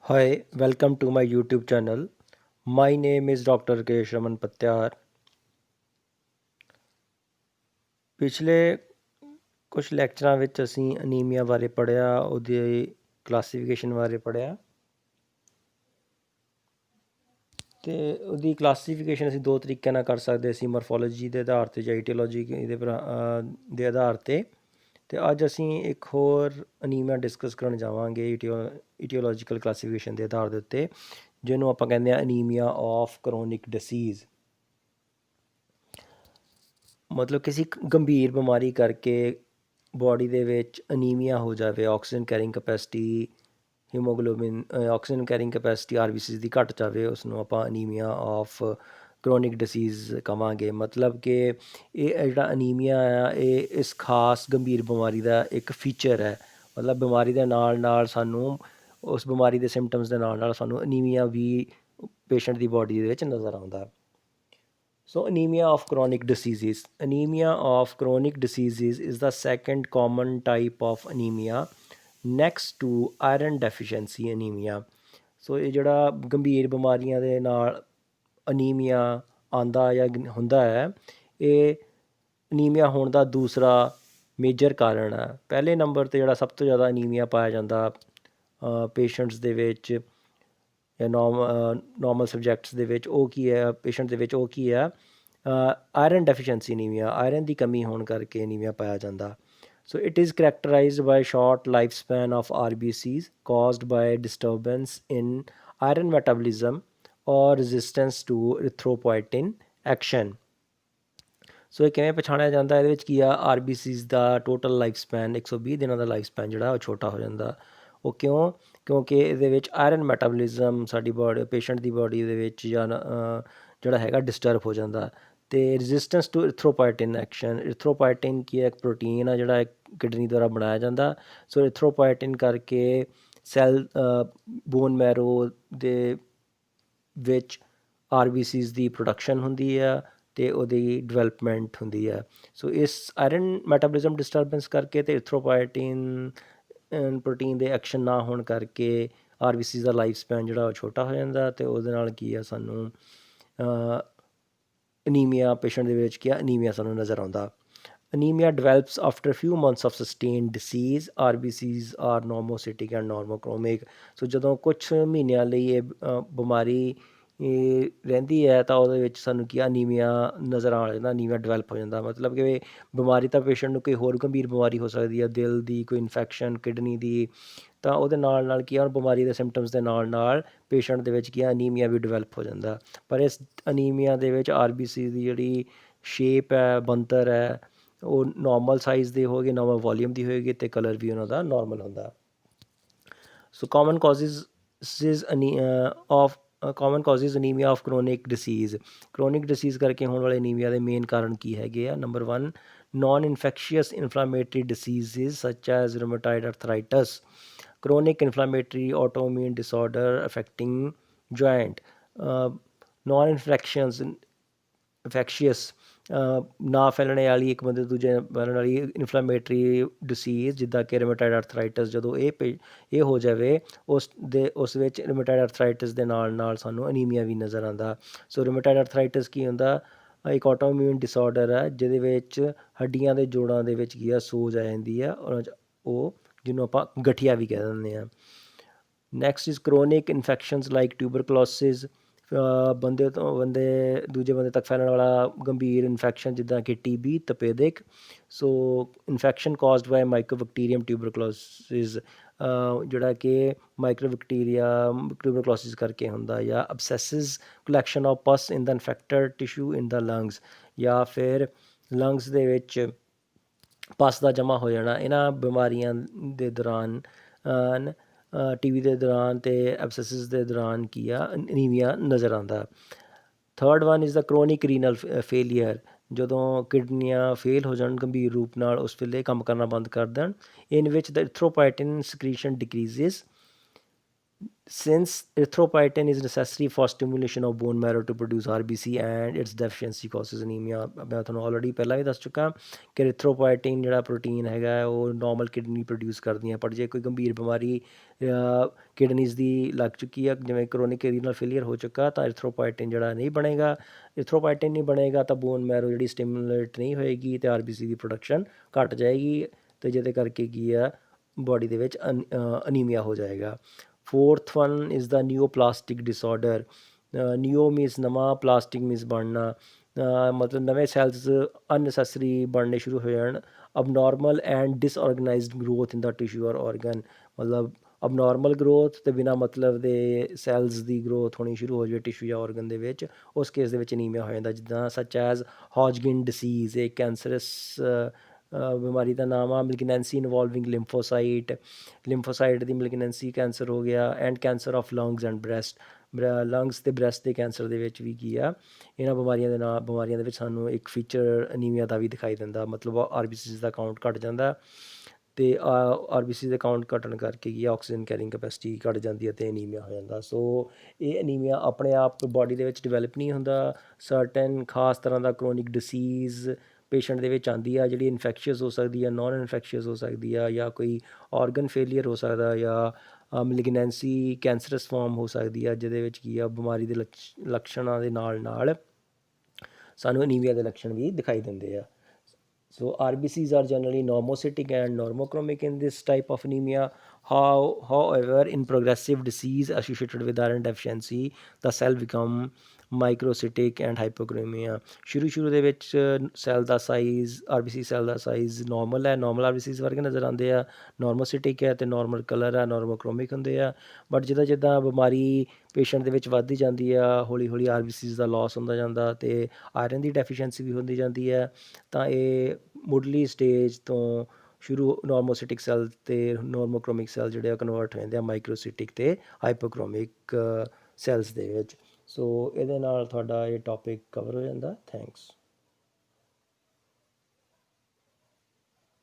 Hi, welcome to my YouTube channel. My name is Dr. Kesh Raman Patyar. ਪਿਛਲੇ ਕੁਝ ਲੈਕਚਰਾਂ ਵਿੱਚ ਅਸੀਂ anaemia ਬਾਰੇ ਪੜ੍ਹਿਆ, ਉਹਦੀ ਕਲਾਸੀਫਿਕੇਸ਼ਨ ਬਾਰੇ ਪੜ੍ਹਿਆ ਅਤੇ ਉਹਦੀ ਕਲਾਸੀਫਿਕੇਸ਼ਨ ਅਸੀਂ ਦੋ ਤਰੀਕਿਆਂ ਨਾਲ ਕਰ ਸਕਦੇ ਸੀ, ਮੋਰਫੋਲੋਜੀ ਦੇ ਆਧਾਰ 'ਤੇ ਜਾਂ ਈਟੀਓਲੋਜੀ ਦੇ ਆਧਾਰ 'ਤੇ। ਅਤੇ ਅੱਜ ਅਸੀਂ ਇੱਕ ਹੋਰ ਅਨੀਮੀਆ ਡਿਸਕਸ ਕਰਨ ਜਾਵਾਂਗੇ ਈਟੀਓਲੋਜੀਕਲ ਕਲਾਸੀਫਿਕੇਸ਼ਨ ਦੇ ਆਧਾਰ ਦੇ ਉੱਤੇ, ਜਿਹਨੂੰ ਆਪਾਂ ਕਹਿੰਦੇ ਹਾਂ ਅਨੀਮੀਆ ਆਫ ਕਰੋਨਿਕ ਡਿਸੀਜ਼। ਮਤਲਬ ਕਿਸੇ ਗੰਭੀਰ ਬਿਮਾਰੀ ਕਰਕੇ ਬੋਡੀ ਦੇ ਵਿੱਚ ਅਨੀਮੀਆ ਹੋ ਜਾਵੇ, oxygen carrying capacity haemoglobin oxygen carrying capacity RBCs ਦੀ ਘੱਟ ਜਾਵੇ, ਉਸ ਨੂੰ ਆਪਾਂ ਅਨੀਮੀਆ ਆਫ ਕਰੋਨਿਕ ਡਿਸੀਜ਼ ਕਹਾਂਗੇ। ਮਤਲਬ ਕਿ ਇਹ ਜਿਹੜਾ ਅਨੀਮੀਆ ਆ ਇਹ ਇਸ ਖਾਸ ਗੰਭੀਰ ਬਿਮਾਰੀ ਦਾ ਇੱਕ ਫੀਚਰ ਹੈ। ਮਤਲਬ ਬਿਮਾਰੀ ਦੇ ਨਾਲ ਨਾਲ ਸਾਨੂੰ ਉਸ ਬਿਮਾਰੀ ਦੇ ਸਿੰਪਟਮਸ ਦੇ ਨਾਲ ਨਾਲ ਸਾਨੂੰ ਅਨੀਮੀਆ ਵੀ ਪੇਸ਼ੈਂਟ ਦੀ ਬੋਡੀ ਦੇ ਵਿੱਚ ਨਜ਼ਰ ਆਉਂਦਾ। So anemia of chronic diseases. Anemia of chronic diseases is the second common type of anemia next to iron deficiency anemia. ਸੋ ਇਹ ਜਿਹੜਾ ਗੰਭੀਰ ਬਿਮਾਰੀਆਂ ਦੇ ਨਾਲ ਅਨੀਮੀਆ ਆਉਂਦਾ ਜਾਂ ਹੁੰਦਾ ਹੈ, ਇਹ ਅਨੀਮੀਆ ਹੋਣ ਦਾ ਦੂਸਰਾ ਮੇਜਰ ਕਾਰਨ ਹੈ। ਪਹਿਲੇ ਨੰਬਰ 'ਤੇ ਜਿਹੜਾ ਸਭ ਤੋਂ ਜ਼ਿਆਦਾ ਅਨੀਮੀਆ ਪਾਇਆ ਜਾਂਦਾ ਪੇਸ਼ੈਂਟਸ ਦੇ ਵਿੱਚ ਜਾਂ ਨੋਰਮਲ ਸਬਜੈਕਟਸ ਦੇ ਵਿੱਚ, ਉਹ ਕੀ ਹੈ ਪੇਸ਼ੈਂਟ ਦੇ ਵਿੱਚ, ਉਹ ਕੀ ਹੈ ਆਇਰਨ ਡੈਫੀਸ਼ੀਐਂਸੀ ਅਨੀਮੀਆ। ਆਇਰਨ ਦੀ ਕਮੀ ਹੋਣ ਕਰਕੇ ਅਨੀਮੀਆ ਪਾਇਆ ਜਾਂਦਾ। So it is characterised by short life span of RBCs caused by disturbance in iron metabolism or resistance to erythropoietin action. So ਇਹ ਕਿਵੇਂ ਪਛਾਣਿਆ ਜਾਂਦਾ? ਇਹਦੇ ਵਿੱਚ ਕੀ ਆ, ਆਰਬੀਸੀਜ਼ ਦਾ ਟੋਟਲ ਲਾਈਫ ਸਪੈਨ 120 ਦਿਨਾਂ ਦਾ ਲਾਈਫ ਸਪੈਨ ਜਿਹੜਾ ਉਹ ਛੋਟਾ ਹੋ ਜਾਂਦਾ। ਉਹ ਕਿਉਂ? ਕਿਉਂਕਿ ਇਹਦੇ ਵਿੱਚ ਆਇਰਨ ਮੈਟਾਬੋਲਿਜ਼ਮ ਸਾਡੀ ਪੇਸ਼ੈਂਟ ਦੀ ਬੋਡੀ ਦੇ ਵਿੱਚ ਜਾਂ ਜਿਹੜਾ ਹੈਗਾ ਡਿਸਟਰਬ ਹੋ ਜਾਂਦਾ। ਅਤੇ ਰੈਜ਼ਿਸਟੈਂਸ ਟੂ ਇਰੀਥਰੋਪੋਇਟਿਨ ਐਕਸ਼ਨ। ਇਰੀਥਰੋਪੋਇਟਿਨ ਕੀ ਹੈ? ਇੱਕ ਪ੍ਰੋਟੀਨ ਆ ਜਿਹੜਾ ਕਿਡਨੀ ਦੁਆਰਾ ਬਣਾਇਆ ਜਾਂਦਾ। ਸੋ ਇਰੀਥਰੋਪੋਇਟਿਨ ਕਰਕੇ ਸੈੱਲ ਬੋਨ ਮੈਰੋ ਦੇ ਵਿੱਚ ਆਰਬੀਸੀਜ਼ ਦੀ ਪ੍ਰੋਡਕਸ਼ਨ ਹੁੰਦੀ ਆ ਅਤੇ ਉਹਦੀ ਡਿਵੈਲਪਮੈਂਟ ਹੁੰਦੀ ਹੈ। ਸੋ ਇਸ ਆਇਰਨ ਮੈਟਾਬੋਲਿਜ਼ਮ ਡਿਸਟਰਬੈਂਸ ਕਰਕੇ ਅਤੇ ਇਰੀਥਰੋਪੋਇਟਿਨ ਪ੍ਰੋਟੀਨ ਦੇ ਐਕਸ਼ਨ ਨਾ ਹੋਣ ਕਰਕੇ ਆਰਬੀਸੀਜ਼ ਦਾ ਲਾਈਫ ਸਪੈਨ ਜਿਹੜਾ ਉਹ ਛੋਟਾ ਹੋ ਜਾਂਦਾ, ਅਤੇ ਉਹਦੇ ਨਾਲ ਕੀ ਆ ਸਾਨੂੰ ਅਨੀਮੀਆ ਪੇਸ਼ੈਂਟ ਦੇ ਵਿੱਚ ਕੀ ਆ ਅਨੀਮੀਆ ਸਾਨੂੰ ਨਜ਼ਰ ਆਉਂਦਾ। Anaemia develops after few months of sustain disease. RBCs are normocytic and normochromic. So ਜਦੋਂ ਕੁਛ ਮਹੀਨਿਆਂ ਲਈ ਇਹ ਬਿਮਾਰੀ ਰਹਿੰਦੀ ਹੈ ਤਾਂ ਉਹਦੇ ਵਿੱਚ ਸਾਨੂੰ ਕੀ ਅਨੀਮੀਆ ਨਜ਼ਰ ਆ ਜਾਂਦਾ, ਅਨੀਮੀਆ ਡਿਵੈਲਪ ਹੋ ਜਾਂਦਾ। ਮਤਲਬ ਕਿ ਬਿਮਾਰੀ ਤਾਂ ਪੇਸ਼ੈਂਟ ਨੂੰ ਕੋਈ ਹੋਰ ਗੰਭੀਰ ਬਿਮਾਰੀ ਹੋ ਸਕਦੀ ਹੈ, ਦਿਲ ਦੀ ਕੋਈ ਇਨਫੈਕਸ਼ਨ, ਕਿਡਨੀ ਦੀ, ਤਾਂ ਉਹਦੇ ਨਾਲ ਨਾਲ ਕੀ ਆ ਬਿਮਾਰੀ ਦੇ ਸਿੰਪਟਮਸ ਦੇ ਨਾਲ ਨਾਲ ਪੇਸ਼ੈਂਟ ਦੇ ਵਿੱਚ ਕੀ ਆ ਅਨੀਮੀਆ ਵੀ ਡਿਵੈਲਪ ਹੋ ਜਾਂਦਾ। ਪਰ ਇਸ ਅਨੀਮੀਆ ਦੇ ਵਿੱਚ ਆਰਬੀਸੀ ਦੀ ਜਿਹੜੀ ਸ਼ੇਪ ਹੈ, ਬਣਤਰ ਹੈ, ਉਹ ਨੋਰਮਲ ਸਾਈਜ਼ ਦੇ ਹੋਏਗੀ, ਨੋਰਮਲ ਵੋਲੀਅਮ ਦੀ ਹੋਏਗੀ, ਅਤੇ ਕਲਰ ਵੀ ਉਹਨਾਂ ਦਾ ਨੋਰਮਲ ਹੁੰਦਾ। So common causes anaemia of chronic disease. Chronic disease ਕਰਕੇ ਹੋਣ ਵਾਲੇ ਅਨੀਮੀਆ ਦੇ ਮੇਨ ਕਾਰਨ ਕੀ ਹੈਗੇ ਆ? ਨੰਬਰ 1, ਨਾਨ ਇਨਫੈਕਸ਼ੀਅਸ ਇਨਫਲਾਮੇਟਰੀ ਡਿਸੀਜ਼ਿਜ਼ ਸੱਚ as ਰੂਮੇਟਾਇਡ ਅਰਥਰਾਈਟਸ। chronic inflammatory autoimmune disorder affecting joint. Non-infectious ਨਾ ਫੈਲਣੇ ਵਾਲੀ ਇੱਕ ਬੰਦੇ ਦੂਜੇ ਫੈਲਣ ਵਾਲੀ ਇਨਫਲਾਮੇਟਰੀ ਡਿਸੀਜ਼ ਜਿੱਦਾਂ ਕਿ ਰੂਮੇਟਾਇਡ ਅਰਥਰਾਈਟਸ, ਜਦੋਂ ਇਹ ਹੋ ਜਾਵੇ ਉਸ ਵਿੱਚ ਰੂਮੇਟਾਇਡ ਅਰਥਰਾਈਟਸ ਦੇ ਨਾਲ ਨਾਲ ਸਾਨੂੰ ਅਨੀਮੀਆ ਵੀ ਨਜ਼ਰ ਆਉਂਦਾ। ਸੋ ਰੂਮੇਟਾਇਡ ਅਰਥਰਾਈਟਸ ਕੀ ਹੁੰਦਾ? ਇੱਕ ਆਟੋਇਮਿਊਨ ਡਿਸਆਰਡਰ ਹੈ ਜਿਹਦੇ ਵਿੱਚ ਹੱਡੀਆਂ ਦੇ ਜੋੜਾਂ ਦੇ ਵਿੱਚ ਕੀ ਆ ਸੋਜ ਆ ਜਾਂਦੀ ਆ, ਉਹ ਜਿਹਨੂੰ ਆਪਾਂ ਗਠੀਆ ਵੀ ਕਹਿ ਦਿੰਦੇ ਹਾਂ। Next is chronic infections like tuberculosis. ਬੰਦੇ ਤੋਂ ਦੂਜੇ ਬੰਦੇ ਤੱਕ ਫੈਲਣ ਵਾਲਾ ਗੰਭੀਰ ਇਨਫੈਕਸ਼ਨ ਜਿੱਦਾਂ ਕਿ TB, ਤਪੇਦਿਕ। So infection caused by mycobacterium tuberculosis, ਜਿਹੜਾ ਕਿ ਮਾਈਕਰੋਬੈਕਟੀਰੀਆ ਟਿਊਬਰਕਲੋਸਿਸ ਕਰਕੇ ਹੁੰਦਾ, ਜਾਂ abscesses collection of pus in the infected tissue in the lungs, ਜਾਂ ਫਿਰ ਲੰਗਸ ਦੇ ਵਿੱਚ ਪਸ ਦਾ ਜਮ੍ਹਾਂ ਹੋ ਜਾਣਾ। ਇਹਨਾਂ ਬਿਮਾਰੀਆਂ ਦੇ ਦੌਰਾਨ TB ਦੇ ਦੌਰਾਨ ਅਤੇ ਐਬਸੈਸਿਸ ਦੇ ਦੌਰਾਨ ਕੀ ਆ ਅਨੀਮੀਆ ਨਜ਼ਰ ਆਉਂਦਾ। Third one is the chronic renal failure. ਜਦੋਂ ਕਿਡਨੀਆਂ ਫੇਲ ਹੋ ਜਾਣ ਗੰਭੀਰ ਰੂਪ ਨਾਲ, ਉਸ ਵੇਲੇ ਕੰਮ ਕਰਨਾ ਬੰਦ ਕਰ ਦੇਣ। ਇਨ ਵਿਚ ਦ ਇਰੀਥਰੋਪੋਇਟਿਨ ਸਕ੍ਰੀਸ਼ਨ ਡਿਕਰੀਜ਼ਿਸ। since erythropoietin is necessary for stimulation of bone marrow to produce RBC and its deficiency causes anemia। ਮੈਂ ਤੁਹਾਨੂੰ ਆਲਰੇਡੀ ਪਹਿਲਾਂ ਵੀ ਦੱਸ ਚੁੱਕਾ ਕਿ erythropoietin ਜਿਹੜਾ ਪ੍ਰੋਟੀਨ ਹੈਗਾ ਉਹ ਨੋਰਮਲ ਕਿਡਨੀ ਪ੍ਰੋਡਿਊਸ ਕਰਦੀਆਂ, ਪਰ ਜੇ ਕੋਈ ਗੰਭੀਰ ਬਿਮਾਰੀ ਕਿਡਨੀਜ਼ ਦੀ ਲੱਗ ਚੁੱਕੀ ਆ, ਜਿਵੇਂ ਕਰੋਨਿਕ ਰੀਨਲ ਫੇਲੀਅਰ ਹੋ ਚੁੱਕਾ, ਤਾਂ erythropoietin ਜਿਹੜਾ ਨਹੀਂ ਬਣੇਗਾ। erythropoietin ਨਹੀਂ ਬਣੇਗਾ ਤਾਂ ਬੋਨ ਮੈਰੋ ਜਿਹੜੀ ਸਟਿਮੂਲੇਟ ਨਹੀਂ ਹੋਏਗੀ ਅਤੇ RBC ਦੀ ਪ੍ਰੋਡਕਸ਼ਨ ਘੱਟ ਜਾਏਗੀ, ਅਤੇ ਜਿਹਦੇ ਕਰਕੇ ਕੀ ਆ ਬੋਡੀ ਦੇ ਵਿੱਚ ਅਨੀਮੀਆ ਹੋ ਜਾਏਗਾ। Fourth one is the neoplastic disorder. Neo means नवा, प्लास्टिक मीनस ਬਣਨਾ, ਮਤਲਬ ਨਵੇਂ ਸੈਲਸ ਅਨਨੈਸੈਸਰੀ ਬਣਨੇ ਸ਼ੁਰੂ ਹੋ ਜਾਣ। Abnormal and disorganised growth in the tissue or organ, ਮਤਲਬ ਅਬਨੋਰਮਲ ਗਰੋਥ ਅਤੇ ਬਿਨਾਂ ਮਤਲਬ ਦੇ ਸੈਲਸ ਦੀ ਗਰੋਥ ਹੋਣੀ ਸ਼ੁਰੂ ਹੋ ਜਾਵੇ ਟਿਸ਼ੂ ਜਾਂ ਔਰਗਨ ਦੇ ਵਿੱਚ, ਉਸ ਕੇਸ ਦੇ ਵਿੱਚ ਅਨੀਮੀਆ ਹੋ ਜਾਂਦਾ। ਜਿੱਦਾਂ ਸੱਚ ਐਜ਼ ਹੌਜਕਿਨ ਡਿਸੀਜ਼, ਇਹ ਕੈਂਸਰਸ ਬਿਮਾਰੀ ਦਾ ਨਾਮ ਆ। ਮਿਲਗਨੈਂਸੀ ਇਨਵੋਲਵਿੰਗ ਲਿੰਫੋਸਾਈਟ ਦੀ ਮਿਲਗਨੈਂਸੀ ਕੈਂਸਰ ਹੋ ਗਿਆ। And cancer of lungs and breast, lungs ਅਤੇ ਬ੍ਰੈਸਟ ਦੇ ਕੈਂਸਰ ਦੇ ਵਿੱਚ ਵੀ ਕੀ ਆ, ਇਹਨਾਂ ਬਿਮਾਰੀਆਂ ਦੇ ਵਿੱਚ ਸਾਨੂੰ ਇੱਕ ਫੀਚਰ ਅਨੀਮੀਆ ਦਾ ਵੀ ਦਿਖਾਈ ਦਿੰਦਾ, ਮਤਲਬ RBCs ਦਾ ਕਾਊਂਟ ਘੱਟ ਜਾਂਦਾ, ਅਤੇ RBC ਦੇ ਕਾਊਂਟ ਘਟਣ ਕਰਕੇ ਕੀ ਆਕਸੀਜਨ ਕੈਰਿੰਗ ਕੈਪੈਸਿਟੀ ਘੱਟ ਜਾਂਦੀ ਹੈ ਅਤੇ ਅਨੀਮੀਆ ਹੋ ਜਾਂਦਾ। ਸੋ ਇਹ ਅਨੀਮੀਆ ਆਪਣੇ ਆਪ ਬਾਡੀ ਦੇ ਵਿੱਚ ਡਿਵੈਲਪ ਨਹੀਂ ਹੁੰਦਾ, ਸਰਟਨ ਖਾਸ ਤਰ੍ਹਾਂ ਦਾ ਕਰੋਨਿਕ ਡਿਸੀਜ਼ ਪੇਸ਼ੈਂਟ ਦੇ ਵਿੱਚ ਆਉਂਦੀ ਆ, ਜਿਹੜੀ ਇਨਫੈਕਸ਼ੀਅਸ ਹੋ ਸਕਦੀ ਆ, ਨੋਨ ਇਨਫੈਕਸ਼ੀਅਸ ਹੋ ਸਕਦੀ ਆ, ਜਾਂ ਕੋਈ ਔਰਗਨ ਫੇਲੀਅਰ ਹੋ ਸਕਦਾ, ਜਾਂ ਮਿਲਗਨੈਂਸੀ ਕੈਂਸਰਸ ਫਾਰਮ ਹੋ ਸਕਦੀ ਆ, ਜਿਹਦੇ ਵਿੱਚ ਕੀ ਆ ਬਿਮਾਰੀ ਦੇ ਲੱਛਣਾਂ ਦੇ ਨਾਲ ਨਾਲ ਸਾਨੂੰ ਅਨੀਮੀਆ ਦੇ ਲੱਛਣ ਵੀ ਦਿਖਾਈ ਦਿੰਦੇ ਆ। So RBCs are generally normocytic and normochromic in this type of anemia. However, in progressive disease associated with iron deficiency, the cell become microcytic and hypochromia. ਸ਼ੁਰੂ ਦੇ ਵਿੱਚ ਸੈੱਲ ਦਾ ਸਾਈਜ਼, RBC ਸੈੱਲ ਦਾ ਸਾਈਜ਼ ਨੋਰਮਲ ਹੈ, normal RBCs ਵਰਗੇ ਨਜ਼ਰ ਆਉਂਦੇ ਆ, ਨੋਰਮੋਸਿਟਿਕ ਹੈ ਅਤੇ ਨੋਰਮਲ ਕਲਰ ਆ, ਨੋਰਮੋਕ੍ਰੋਮਿਕ ਹੁੰਦੇ ਆ। ਬਟ ਜਿੱਦਾਂ ਬਿਮਾਰੀ ਪੇਸ਼ੈਂਟ ਦੇ ਵਿੱਚ ਵੱਧਦੀ ਜਾਂਦੀ ਆ, ਹੌਲੀ RBCs ਦਾ ਲੋਸ ਹੁੰਦਾ ਜਾਂਦਾ ਅਤੇ ਆਇਰਨ ਦੀ ਡੈਫੀਸ਼ੀਐਂਸੀ ਵੀ ਹੁੰਦੀ ਜਾਂਦੀ ਹੈ, ਤਾਂ ਇਹ ਮੁੱਢਲੀ ਸਟੇਜ ਤੋਂ ਸ਼ੁਰੂ ਨੋਰਮੋਸਿਟਿਕ ਸੈੱਲ ਅਤੇ ਨੋਰਮੋਕ੍ਰੋਮਿਕ ਸੈੱਲ ਜਿਹੜੇ ਆ ਕਨਵਰਟ ਹੋ ਜਾਂਦੇ ਆ ਮਾਈਕਰੋਸਿਟਿਕ ਅਤੇ ਹਾਈਪੋਕ੍ਰੋਮਿਕ ਸੈੱਲਸ ਦੇ ਵਿੱਚ। ਸੋ ਇਹਦੇ ਨਾਲ ਤੁਹਾਡਾ ਇਹ ਟੋਪਿਕ ਕਵਰ ਹੋ ਜਾਂਦਾ। ਥੈਂਕਸ।